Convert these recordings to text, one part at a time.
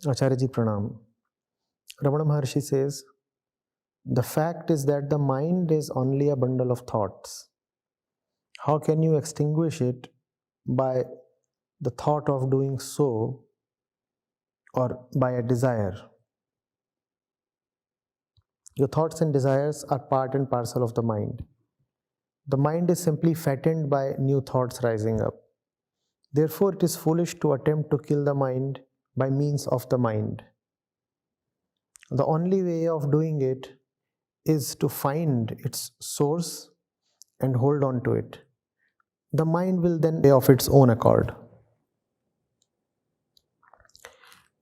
Acharya Pranam. Raman Maharshi says, the fact is that the mind is only a bundle of thoughts. How can you extinguish it by the thought of doing so or by a desire? Your thoughts and desires are part and parcel of the mind. The mind is simply fattened by new thoughts rising up. Therefore, it is foolish to attempt to kill the mind by means of the mind. The only way of doing it is to find its source and hold on to it. The mind will then be of its own accord.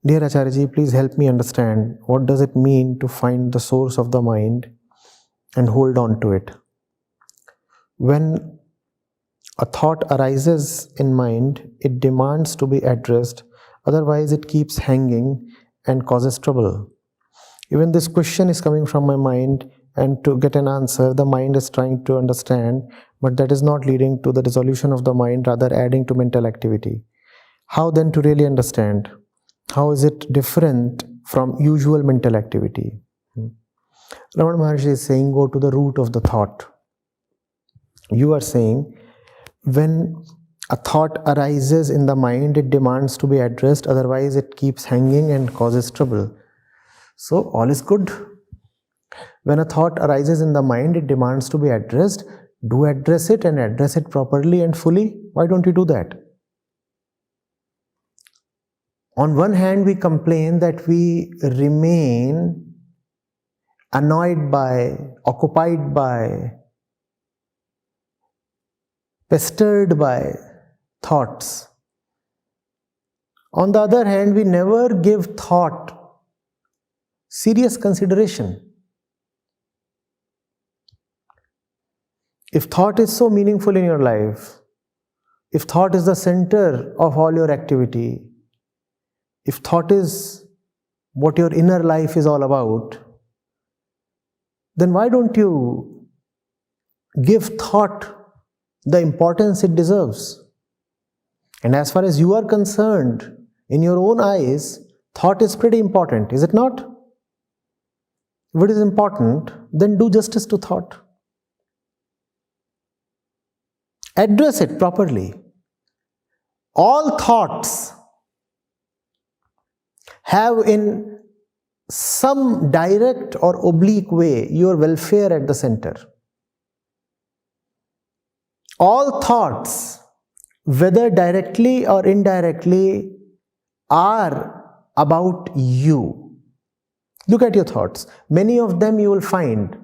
Dear Acharya, please help me understand what does it mean to find the source of the mind and hold on to it. When a thought arises in mind, it demands to be addressed, otherwise it keeps hanging and causes trouble. Even this question is coming from my mind, and to get an answer, the mind is trying to understand, but that is not leading to the resolution of the mind, rather adding to mental activity. How then to really understand? How is it different from usual mental activity? Raman Maharshi is saying, go to the root of the thought. You are saying, when a thought arises in the mind, it demands to be addressed, otherwise it keeps hanging and causes trouble. So all is good. When a thought arises in the mind, it demands to be addressed. Do address it and address it properly and fully. Why don't you do that? On one hand, we complain that we remain annoyed by, occupied by, pestered by thoughts. On the other hand, we never give thought serious consideration. If thought is so meaningful in your life, if thought is the center of all your activity, if thought is what your inner life is all about, then why don't you give thought the importance it deserves? And as far as you are concerned, in your own eyes, thought is pretty important, is it not? If it is important, then do justice to thought. Address it properly. All thoughts have in some direct or oblique way your welfare at the center. All thoughts, whether directly or indirectly, are about you. Look at your thoughts. Many of them you will find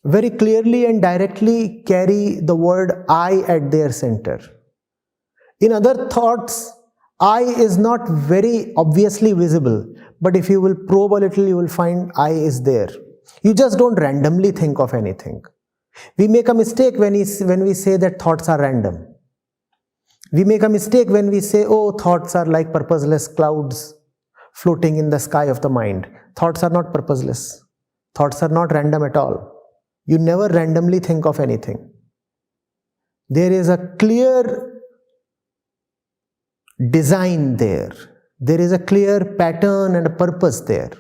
very clearly and directly carry the word I at their center. In other thoughts, I is not very obviously visible, but if you will probe a little, you will find I is there. You just don't randomly think of anything. We make a mistake when we say that thoughts are random. We make a mistake when we say, oh, thoughts are like purposeless clouds floating in the sky of the mind. Thoughts are not purposeless. Thoughts are not random at all. You never randomly think of anything. There is a clear design there. There is a clear pattern and a purpose there.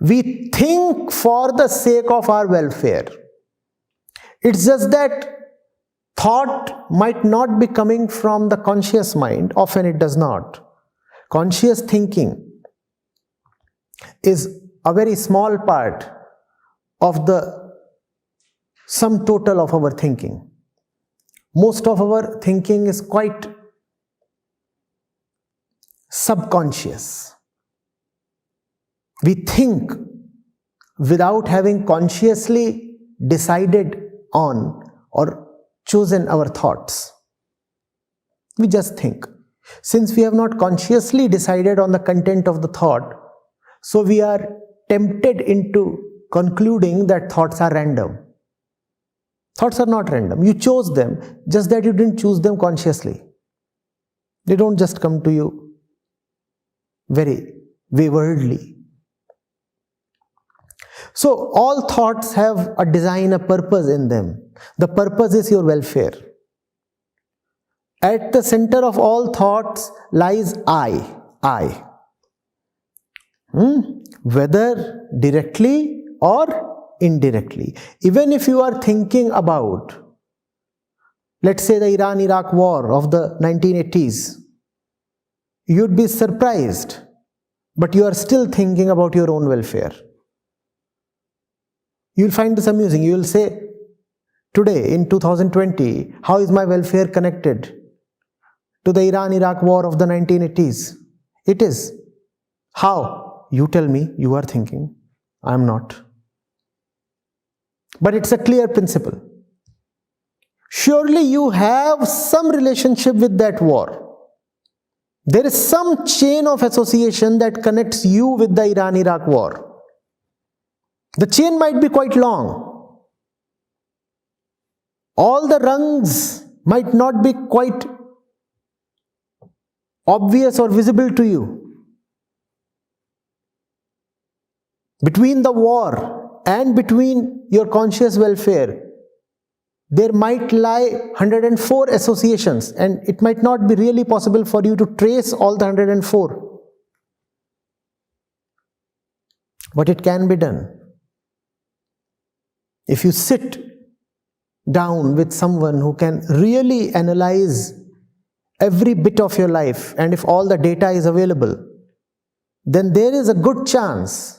We think for the sake of our welfare. It's just that thought might not be coming from the conscious mind. Often it does not. Conscious thinking is a very small part of the sum total of our thinking. Most of our thinking is quite subconscious. We think without having consciously decided on or chosen our thoughts. We just think. Since we have not consciously decided on the content of the thought, so we are tempted into concluding that thoughts are random. Thoughts are not random. You chose them, just that you didn't choose them consciously. They don't just come to you very waywardly. So all thoughts have a design, a purpose in them. The purpose is your welfare. At the center of all thoughts lies I. I. Whether directly or indirectly. Even if you are thinking about, let's say, the Iran-Iraq war of the 1980s, you'd be surprised, but you are still thinking about your own welfare. You'll find this amusing. You will say, today in 2020, how is my welfare connected to the Iran-Iraq war of the 1980s? It is. How? You tell me. You are thinking. I am not. But it's a clear principle. Surely you have some relationship with that war. There is some chain of association that connects you with the Iran-Iraq war. The chain might be quite long. All the rungs might not be quite obvious or visible to you. Between the war and between your conscious welfare, there might lie 104 associations, and it might not be really possible for you to trace all the 104. But it can be done. If you sit down with someone who can really analyze every bit of your life, and if all the data is available, then there is a good chance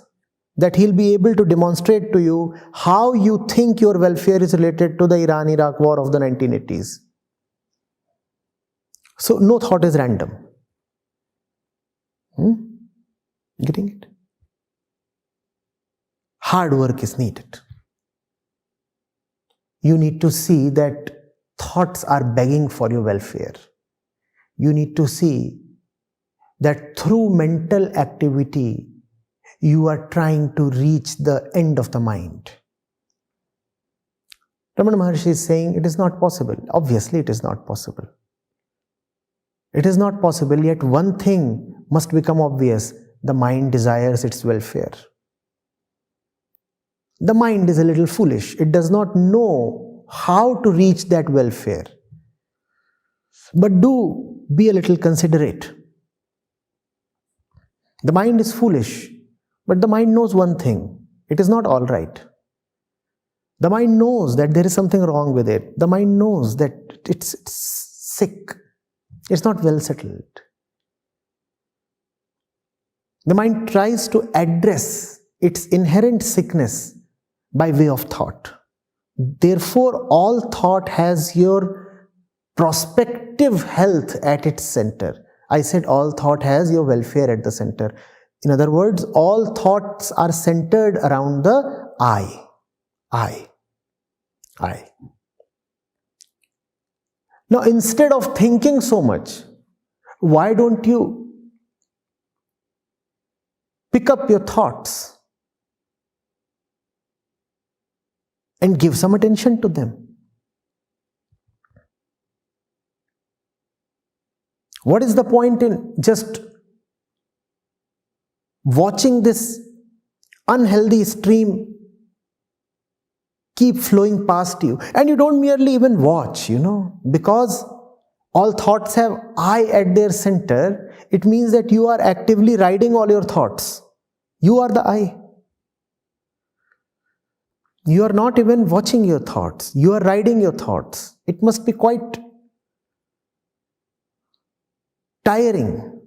that he'll be able to demonstrate to you how you think your welfare is related to the Iran-Iraq war of the 1980s. So no thought is random. Getting it? Hard work is needed. You need to see that thoughts are begging for your welfare. You need to see that through mental activity, you are trying to reach the end of the mind. Raman Maharshi is saying it is not possible. Obviously, it is not possible. It is not possible, yet one thing must become obvious. The mind desires its welfare. The mind is a little foolish. It does not know how to reach that welfare. But do be a little considerate. The mind is foolish. But the mind knows one thing. It is not all right. The mind knows that there is something wrong with it. The mind knows that it's sick. It's not well settled. The mind tries to address its inherent sickness by way of thought. Therefore, all thought has your prospective health at its center. I said all thought has your welfare at the center. In other words, all thoughts are centered around the I. Now, instead of thinking so much, why don't you pick up your thoughts and give some attention to them? What is the point in just watching this unhealthy stream keep flowing past you? And you don't merely even watch, because all thoughts have I at their center. It means that you are actively riding all your thoughts. You are the I. You are not even watching your thoughts. You are riding your thoughts. It must be quite tiring.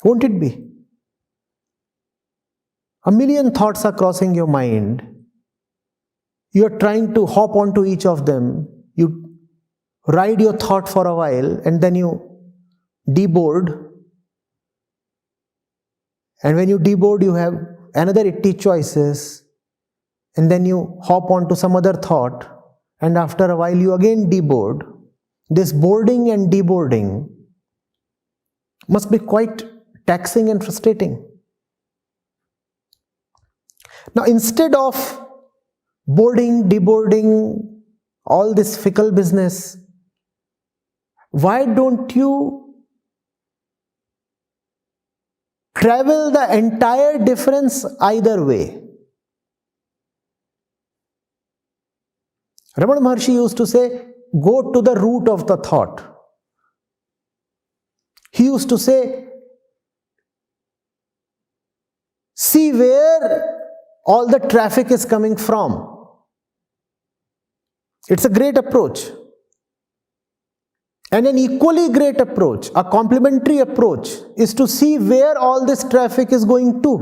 Won't it be? A million thoughts are crossing your mind. You are trying to hop onto each of them. You ride your thought for a while and then you deboard. And when you deboard, you have another 80 choices. And then you hop onto some other thought. And after a while, you again deboard. This boarding and deboarding must be quite taxing and frustrating. Now, instead of boarding, deboarding, all this fickle business, why don't you travel the entire difference either way? Raman Maharshi used to say, go to the root of the thought. He used to say, see where all the traffic is coming from. It's a great approach. And an equally great approach, a complementary approach, is to see where all this traffic is going to.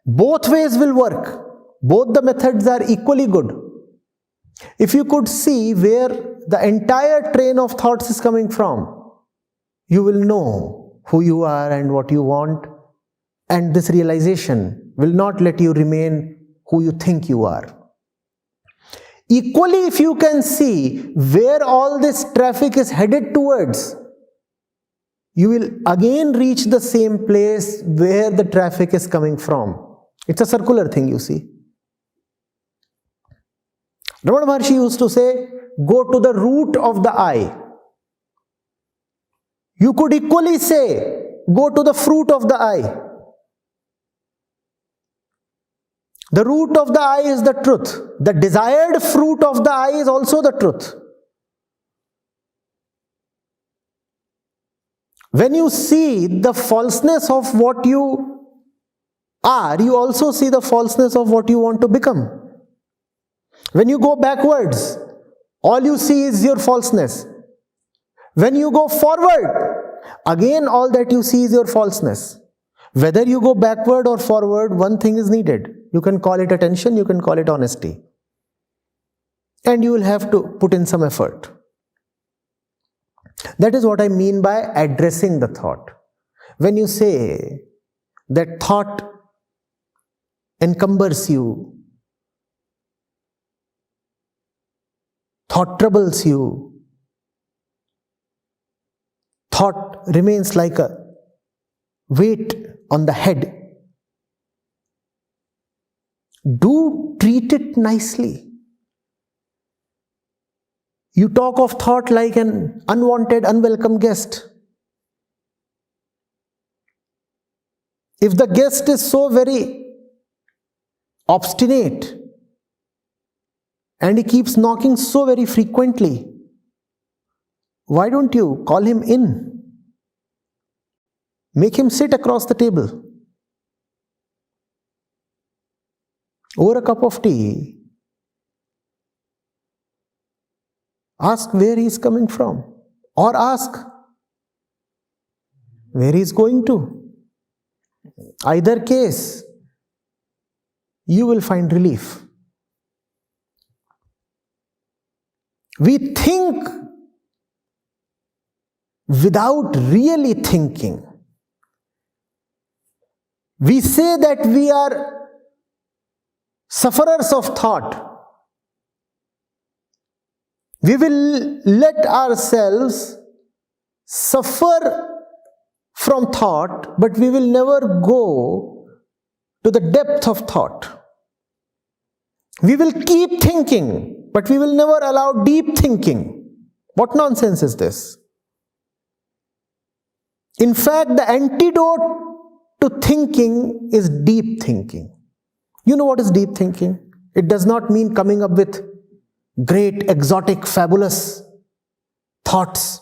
Both ways will work. Both the methods are equally good. If you could see where the entire train of thoughts is coming from, you will know who you are and what you want, and this realization will not let you remain who you think you are. Equally, if you can see where all this traffic is headed towards, you will again reach the same place where the traffic is coming from. It's a circular thing, you see. Raman Maharshi used to say, go to the root of the eye. You could equally say, go to the fruit of the eye. The root of the eye is the truth. The desired fruit of the eye is also the truth. When you see the falseness of what you are, you also see the falseness of what you want to become. When you go backwards, all you see is your falseness. When you go forward, again all that you see is your falseness. Whether you go backward or forward, one thing is needed. You can call it attention, you can call it honesty. And you will have to put in some effort. That is what I mean by addressing the thought. When you say that thought encumbers you, thought troubles you, thought remains like a weight on the head, do treat it nicely. You talk of thought like an unwanted, unwelcome guest. If the guest is so very obstinate and he keeps knocking so very frequently, why don't you call him in? Make him sit across the table. Over a cup of tea, ask where he is coming from, or ask where he is going to. Either case, you will find relief. We think without really thinking. We say that we are sufferers of thought. We will let ourselves suffer from thought, but we will never go to the depth of thought. We will keep thinking, but we will never allow deep thinking. What nonsense is this? In fact, the antidote to thinking is deep thinking. You know what is deep thinking? It does not mean coming up with great, exotic, fabulous thoughts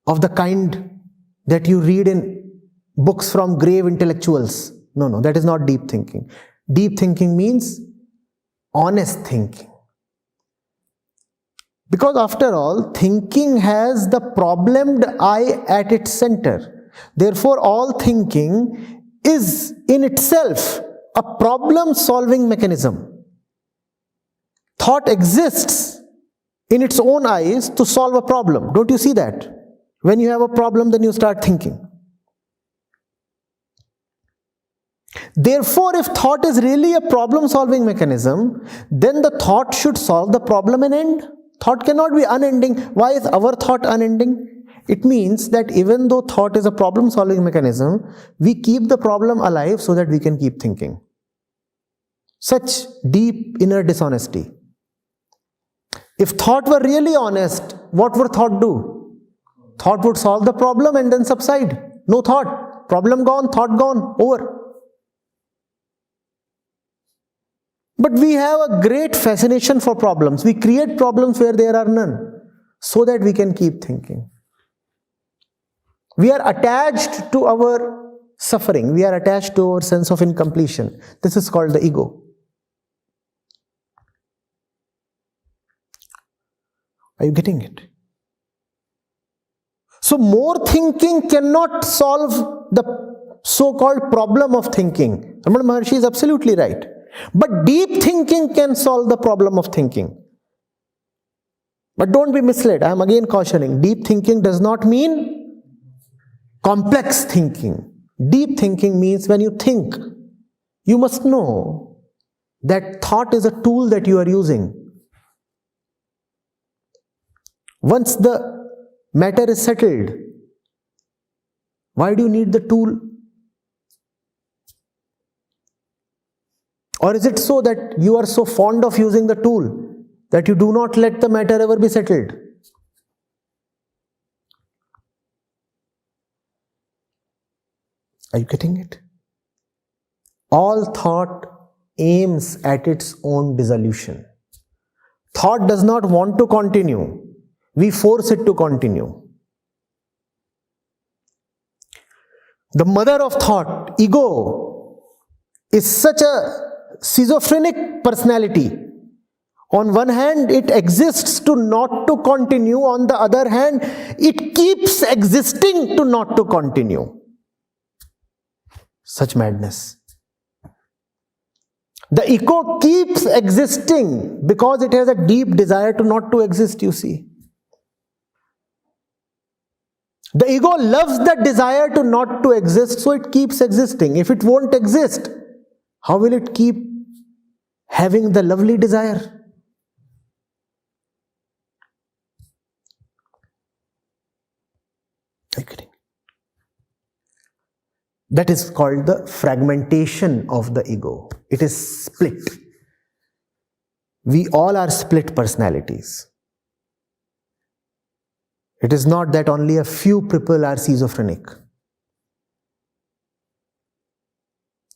of the kind that you read in books from grave intellectuals. No, that is not deep thinking. Deep thinking means honest thinking. Because after all, thinking has the problemed I at its center. Therefore, all thinking is in itself a problem-solving mechanism. Thought exists in its own eyes to solve a problem. Don't you see that? When you have a problem, then you start thinking. Therefore, if thought is really a problem-solving mechanism, then the thought should solve the problem and end. Thought cannot be unending. Why is our thought unending? It means that even though thought is a problem-solving mechanism, we keep the problem alive so that we can keep thinking. Such deep inner dishonesty. If thought were really honest, what would thought do? Thought would solve the problem and then subside. No thought. Problem gone, thought gone, over. But we have a great fascination for problems. We create problems where there are none. so that we can keep thinking. We are attached to our suffering. We are attached to our sense of incompletion. This is called the ego. Are you getting it? So more thinking cannot solve the so-called problem of thinking. Raman Maharshi is absolutely right. But deep thinking can solve the problem of thinking. But don't be misled. I am again cautioning. Deep thinking does not mean complex thinking. Deep thinking means when you think, you must know that thought is a tool that you are using. Once the matter is settled, why do you need the tool? Or is it so that you are so fond of using the tool that you do not let the matter ever be settled? Are you getting it? All thought aims at its own dissolution. Thought does not want to continue. We force it to continue. The mother of thought, ego, is such a schizophrenic personality. On one hand, it exists to not to continue. On the other hand, it keeps existing to not to continue. Such madness. The ego keeps existing because it has a deep desire to not to exist, you see. The ego loves the desire to not to exist, so it keeps existing. If it won't exist, how will it keep having the lovely desire? That is called the fragmentation of the ego. It is split. We all are split personalities. It is not that only a few people are schizophrenic.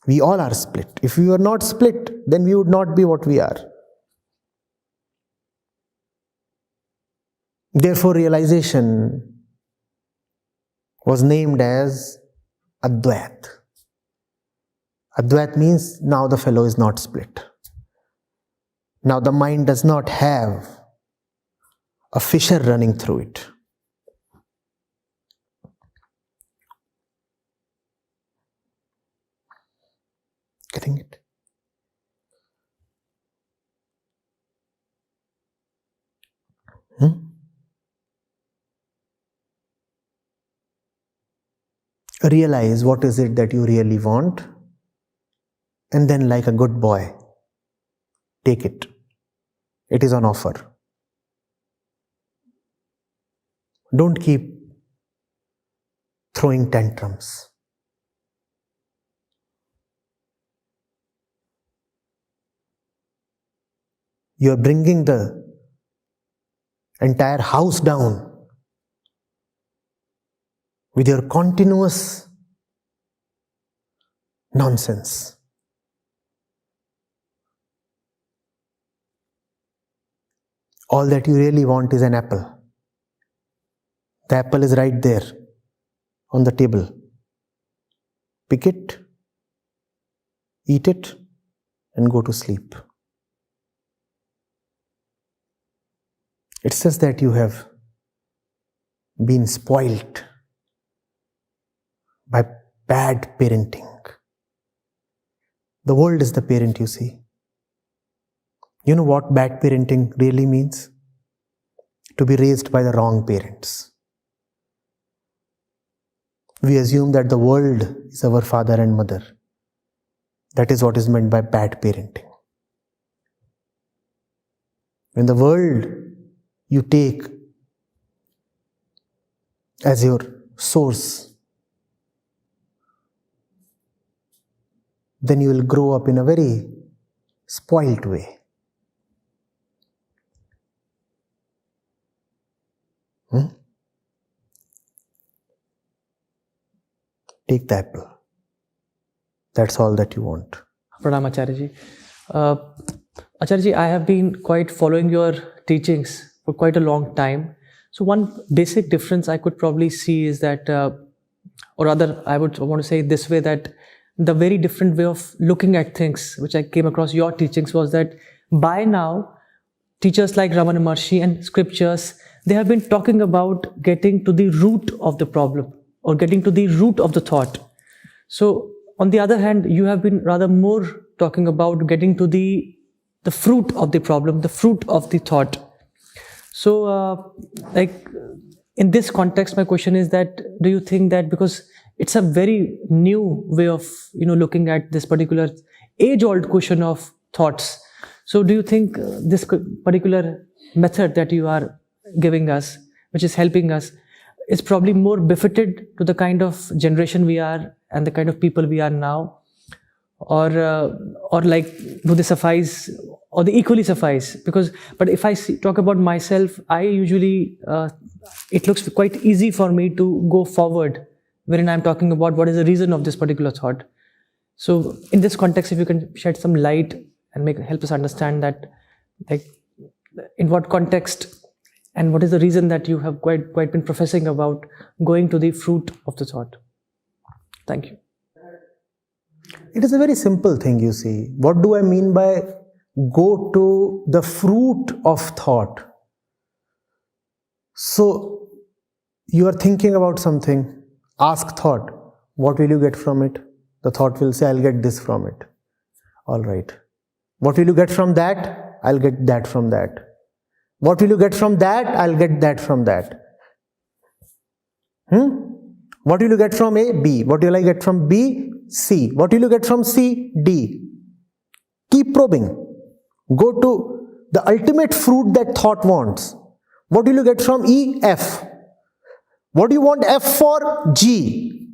We all are split. If we were not split, then we would not be what we are. Therefore, realization was named as Advait. Advait means now the fellow is not split. Now the mind does not have a fissure running through it. Getting it? Realize what is it that you really want, and then like a good boy, take it. It is on offer. Don't keep throwing tantrums. You are bringing the entire house down with your continuous nonsense. All that you really want is an apple. The apple is right there on the table. Pick it, eat it, and go to sleep. It's just that you have been spoilt by bad parenting. The world is the parent, you see. You know what bad parenting really means? To be raised by the wrong parents. We assume that the world is our father and mother. That is what is meant by bad parenting. When the world you take as your source, then you will grow up in a very spoilt way. Take the apple. That's all that you want. Pranam Acharya ji. Acharya ji, I have been quite following your teachings for quite a long time. So one basic difference I could probably see is that, or rather, I would want to say it this way, that the very different way of looking at things, which I came across your teachings, was that by now, teachers like Raman Maharshi and scriptures, they have been talking about getting to the root of the problem or getting to the root of the thought. So, on the other hand, you have been rather more talking about getting to the fruit of the problem, the fruit of the thought. So, like in this context, my question is that, do you think that because it's a very new way of looking at this particular age-old question of thoughts, so do you think this particular method that you are giving us, which is helping us, is probably more befitted to the kind of generation we are and the kind of people we are now, or like, do they suffice, or they equally suffice? But if I talk about myself, I usually it looks quite easy for me to go forward wherein I'm talking about what is the reason of this particular thought. So in this context, if you can shed some light and help us understand that, like, in what context and what is the reason that you have quite been professing about going to the fruit of the thought. Thank you. It is a very simple thing, you see. What do I mean by go to the fruit of thought? So, you are thinking about something, ask thought, what will you get from it? The thought will say, I'll get this from it. All right. What will you get from that? I'll get that from that. What will you get from that? I'll get that from that. What will you get from A? B. What will I get from B? C. What will you get from C? D. Keep probing. Go to the ultimate fruit that thought wants. What will you get from E? F. What do you want F for? G.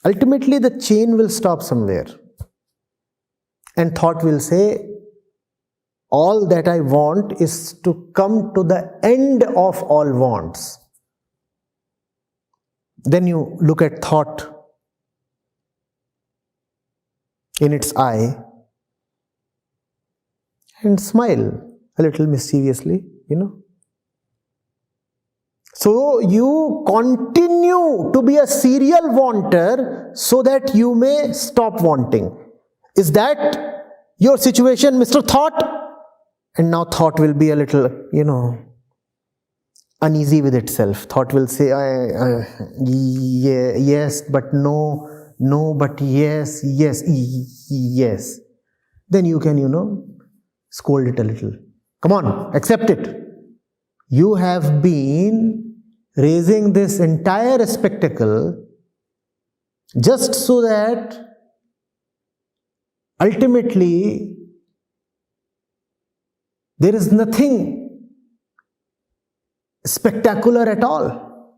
Ultimately, the chain will stop somewhere. And thought will say, all that I want is to come to the end of all wants. Then you look at thought in its eye and smile a little mischievously, So you continue to be a serial wanter so that you may stop wanting. Is that your situation, Mr. Thought? And now thought will be a little, uneasy with itself. Thought will say, yes, but no, no, but yes, yes, yes. Then you can, scold it a little. Come on, accept it. You have been raising this entire spectacle just so that ultimately there is nothing spectacular at all.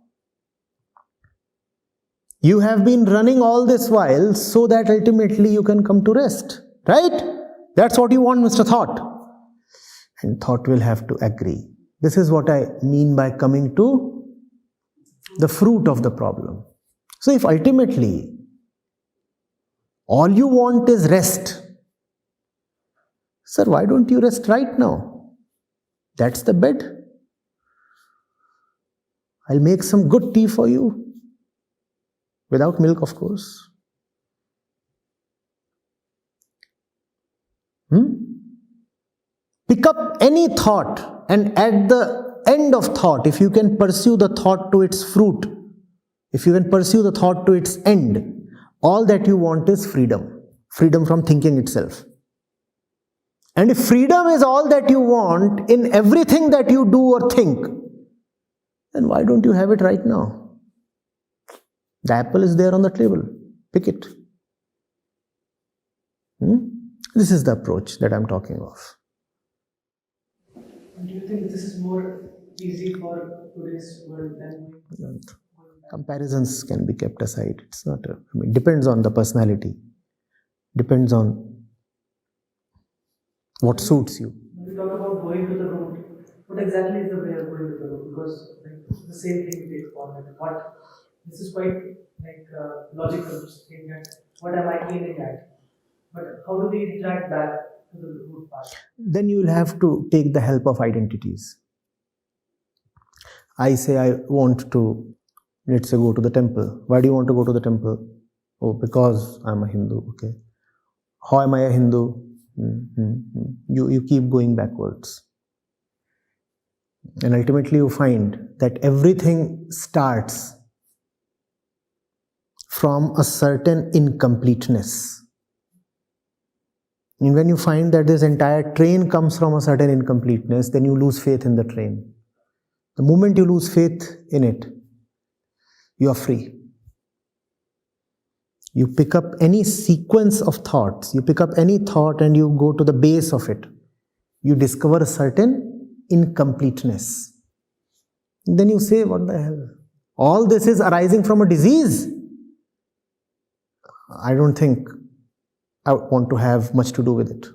You have been running all this while so that ultimately you can come to rest, right? That's what you want, Mr. Thought. And thought will have to agree. This is what I mean by coming to the fruit of the problem. So if ultimately all you want is rest, sir, why don't you rest right now? That's the bed. I'll make some good tea for you. Without milk, of course. Pick up any thought, and at the end of thought, if you can pursue the thought to its fruit, if you can pursue the thought to its end, all that you want is freedom. Freedom from thinking itself. And if freedom is all that you want in everything that you do or think, then why don't you have it right now? The apple is there on the table. Pick it. This is the approach that I'm talking of. Do you think this is more easy for today's world than... Comparisons can be kept aside. It's not depends on the personality. Depends on what suits you. When we talk about going to the root, what exactly is the way of going to the root? Because the same thing takes form. This is quite logical to think that what am I aiming at? But how do we track back to the root part? Then you will have to take the help of identities. I say I want to, let's say, go to the temple. Why do you want to go to the temple? Oh, because I'm a Hindu. Okay. How am I a Hindu? You keep going backwards. And ultimately you find that everything starts from a certain incompleteness. And when you find that this entire train comes from a certain incompleteness, then you lose faith in the train. The moment you lose faith in it, you are free. You pick up any sequence of thoughts, you pick up any thought and you go to the base of it. You discover a certain incompleteness. Then you say, what the hell? All this is arising from a disease. I don't think I want to have much to do with it.